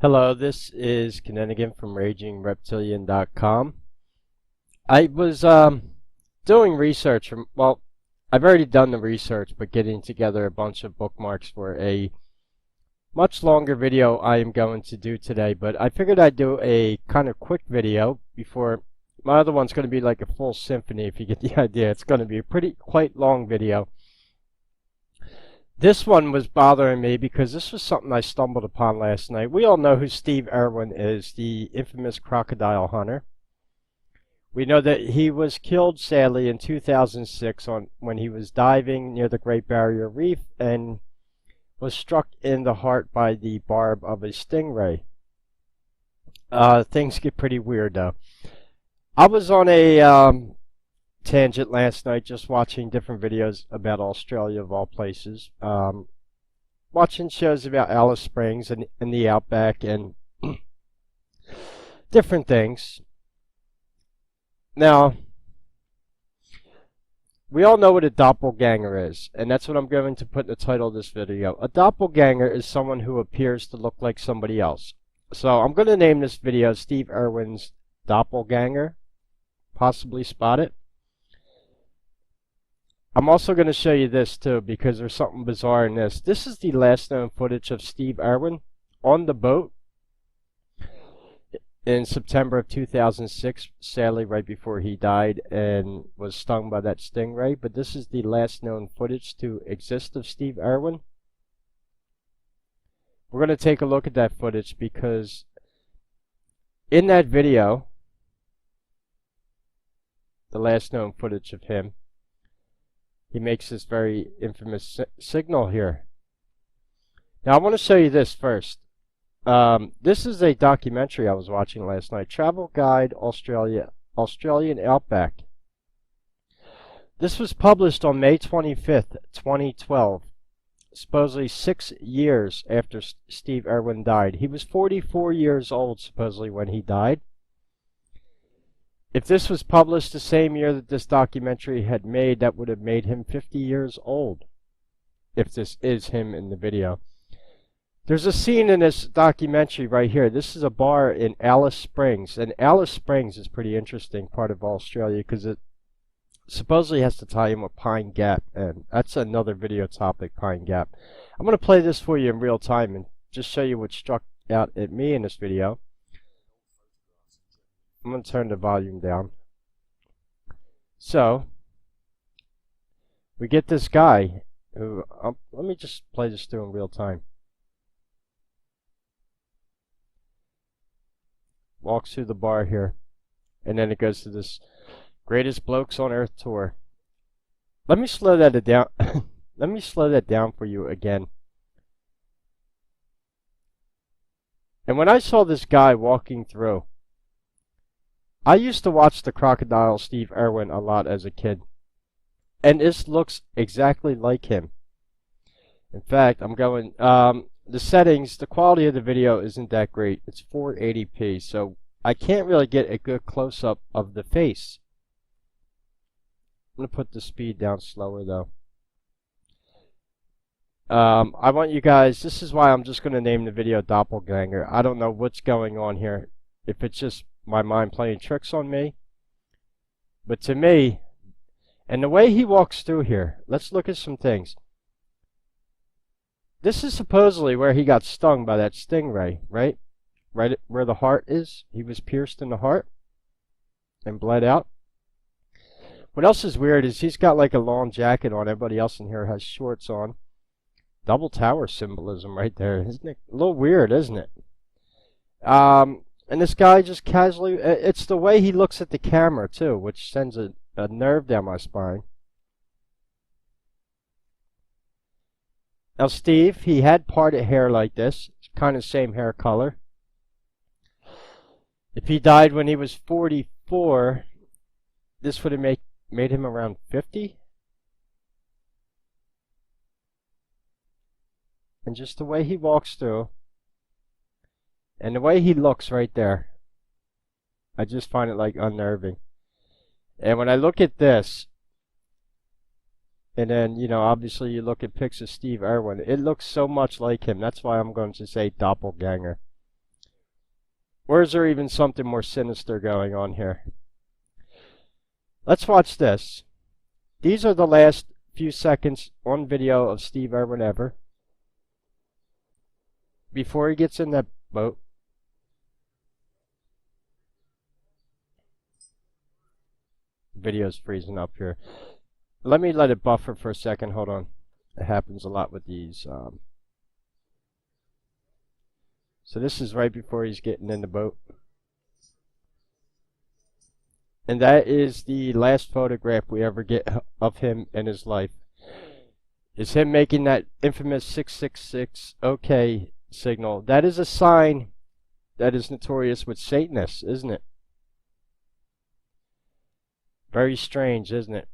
Hello, this is Kinninigan from RagingReptilian.com. I was doing research. Well, I've already done the research, but getting together a bunch of bookmarks for a much longer video I am going to do today. But I figured I'd do a kind of quick video before my other one's going to be like a full symphony, if you get the idea. It's going to be a quite long video. This one was bothering me because this was something I stumbled upon last night. We all know who Steve Irwin is, the infamous crocodile hunter. We know that he was killed sadly in 2006 when he was diving near the Great Barrier Reef and was struck in the heart by the barb of a stingray. Things get pretty weird though. I was on a tangent last night just watching different videos about Australia of all places, watching shows about Alice Springs and the Outback and different things. Now, we all know what a doppelganger is, and that's what I'm going to put in the title of this video. A doppelganger is someone who appears to look like somebody else. So I'm going to name this video Steve Irwin's Doppelgänger, possibly spot it. I'm also going to show you this too because there's something bizarre in this. This is the last known footage of Steve Irwin on the boat in September of 2006, sadly right before he died and was stung by that stingray. But this is the last known footage to exist of Steve Irwin. We're going to take a look at that footage because in that video, the last known footage of him, he makes this very infamous signal here. Now I want to show you this first. This is a documentary I was watching last night. Travel Guide Australian Outback. This was published on May 25th, 2012. Supposedly 6 years after Steve Irwin died. He was 44 years old supposedly when he died. If this was published the same year that this documentary had made, that would have made him 50 years old, if this is him in the video. There's a scene in this documentary right here. This is a bar in Alice Springs, and Alice Springs is pretty interesting part of Australia because it supposedly has to tie in with Pine Gap, and that's another video topic, Pine Gap. I'm going to play this for you in real time and just show you what struck out at me in this video. I'm going to turn the volume down. So, we get this guy who, let me just play this through in real time. Walks through the bar here, and then it goes to this greatest blokes on earth tour. Let me slow that down. Let me slow that down for you again. And when I saw this guy walking through, I used to watch the Crocodile Steve Irwin a lot as a kid. And this looks exactly like him. In fact, I'm going, the settings, the quality of the video isn't that great. It's 480p, so I can't really get a good close-up of the face. I'm going to put the speed down slower though. I want you guys, this is why I'm just going to name the video Doppelgänger. I don't know what's going on here. If it's just my mind playing tricks on me. But to me, and the way he walks through here, let's look at some things. This is supposedly where he got stung by that stingray, right? Right where the heart is. He was pierced in the heart and bled out. What else is weird is he's got like a long jacket on. Everybody else in here has shorts on. Double tower symbolism right there. Isn't it a little weird, isn't it? And this guy just casually, it's the way he looks at the camera too, which sends a nerve down my spine. Now Steve, he had parted hair like this, kind of same hair color. If he died when he was 44, this would have made him around 50. And just the way he walks through, and the way he looks right there, I just find it like unnerving. And when I look at this, And then, you know, obviously you look at pics of Steve Irwin. It looks so much like him. That's why I'm going to say doppelganger. Or is there even something more sinister going on here? Let's watch this. These are the last few seconds on video of Steve Irwin ever. Before he gets in that boat. Video's freezing up here. Let me let it buffer for a second. Hold on. It happens a lot with these. So this is right before he's getting in the boat. And that is the last photograph we ever get of him in his life. Is him making that infamous 666 OK signal. That is a sign that is notorious with Satanists, isn't it? Very strange, isn't it?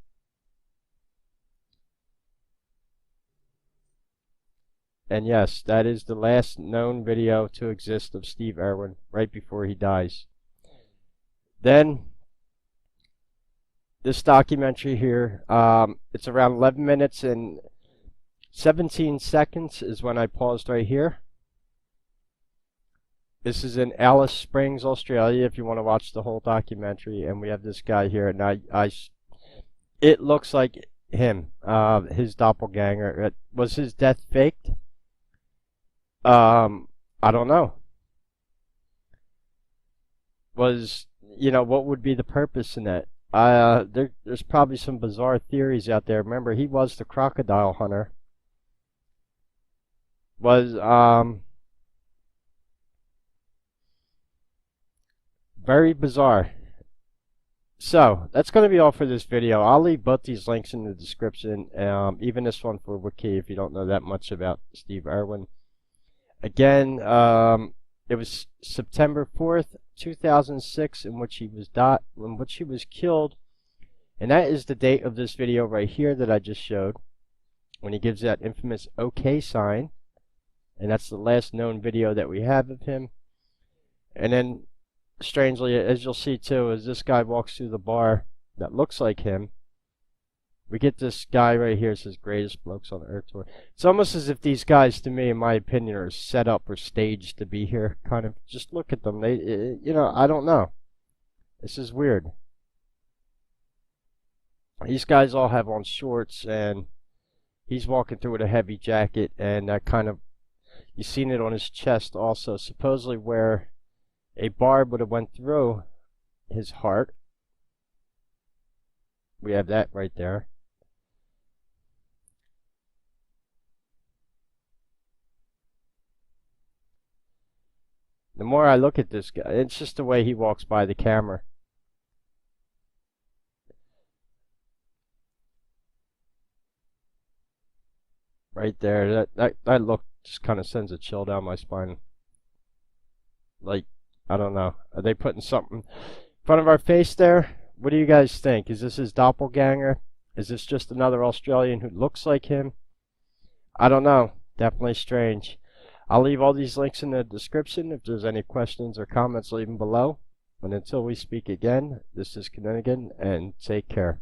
And yes, that is the last known video to exist of Steve Irwin right before he dies. Then, this documentary here, it's around 11 minutes and 17 seconds is when I paused right here. This is in Alice Springs, Australia, if you want to watch the whole documentary. And we have this guy here, and it looks like him, his doppelganger. Was his death faked? I don't know. What would be the purpose in that? There's probably some bizarre theories out there. Remember, he was the crocodile hunter. Very bizarre. So, that's going to be all for this video. I'll leave both these links in the description, even this one for Wiki if you don't know that much about Steve Irwin. Again, it was September 4th, 2006, in which he was killed. And that is the date of this video right here that I just showed, when he gives that infamous OK sign. And that's the last known video that we have of him. And then, strangely, as you'll see too, as this guy walks through the bar that looks like him, we get this guy right here. It says greatest blokes on the earth tour. It's almost as if these guys, to me, in my opinion, are set up or staged to be here. Kind of, just look at them. They, I don't know. This is weird. These guys all have on shorts, and he's walking through with a heavy jacket, and that kind of, you've seen it on his chest also, supposedly where a barb would have went through his heart. We have that right there. The more I look at this guy, it's just the way he walks by the camera. Right there, that look just kind of sends a chill down my spine. Like, I don't know. Are they putting something in front of our face there? What do you guys think? Is this his doppelganger? Is this just another Australian who looks like him? I don't know. Definitely strange. I'll leave all these links in the description. If there's any questions or comments, leave them below. And until we speak again, this is Kinninigan, and take care.